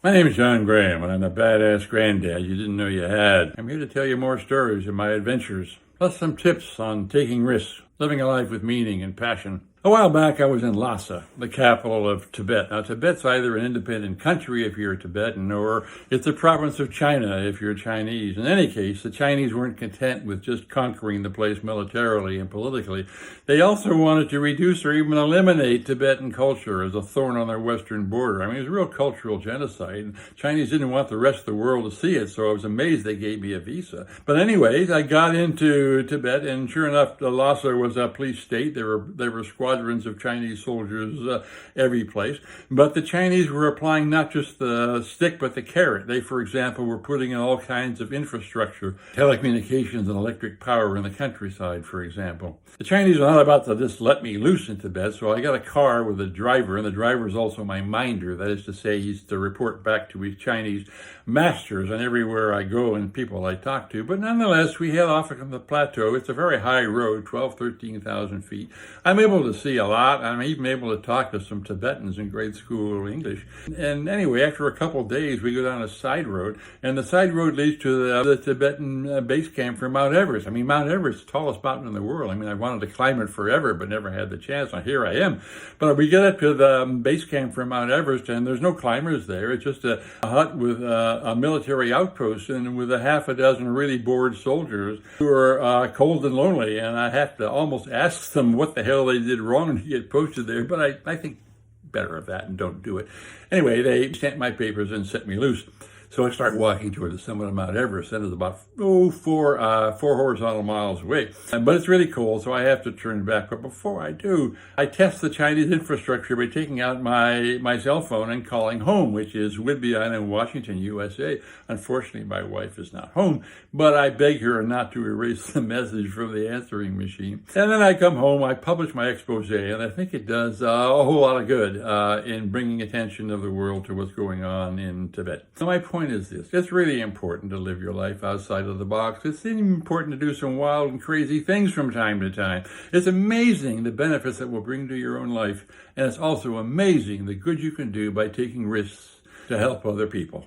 My name is John Graham, and I'm the badass granddad you didn't know you had. I'm here to tell you more stories of my adventures, plus some tips on taking risks, living a life with meaning and passion. A while back, I was in Lhasa, the capital of Tibet. Now, Tibet's either an independent country if you're a Tibetan, or it's a province of China if you're Chinese. In any case, the Chinese weren't content with just conquering the place militarily and politically. They also wanted to reduce or even eliminate Tibetan culture as a thorn on their western border. I mean, it was a real cultural genocide. And Chinese didn't want the rest of the world to see it, so I was amazed they gave me a visa. But anyways, I got into Tibet, and sure enough, Lhasa was a police state. There were squadrons of Chinese soldiers every place. But the Chinese were applying not just the stick, but the carrot. They, for example, were putting in all kinds of infrastructure, telecommunications and electric power in the countryside, for example. The Chinese are not about to just let me loose in Tibet, so I got a car with a driver, and the driver is also my minder. That is to say, he's to report back to his Chinese masters and everywhere I go and people I talk to. But nonetheless, we head off from the plateau. It's a very high road, 13,000 feet. I'm able to see a lot. I'm even able to talk to some Tibetans in grade school English. And anyway, after a couple of days, we go down a side road, and the side road leads to the Tibetan base camp for Mount Everest. I mean, Mount Everest is the tallest mountain in the world. I mean, I wanted to climb it forever, but never had the chance. Now, here I am. But we get up to the base camp for Mount Everest, and there's no climbers there. It's just a hut with a military outpost and with a half a dozen really bored soldiers who are cold and lonely. And I have to almost ask them what the hell they did wrong to get posted there, but I think better of that and don't do it. Anyway, they stamped my papers and set me loose. So I start walking toward the summit of Mount Everest. That is about four horizontal miles away. But it's really cold, so I have to turn back. But before I do, I test the Chinese infrastructure by taking out my cell phone and calling home, which is Whidbey Island, Washington, USA. Unfortunately, my wife is not home, but I beg her not to erase the message from the answering machine. And then I come home, I publish my expose, and I think it does a whole lot of good in bringing attention of the world to what's going on in Tibet. So my point is this: it's really important to live your life outside of the box. It's important to do some wild and crazy things from time to time. It's amazing the benefits that will bring to your own life, and it's also amazing the good you can do by taking risks to help other people.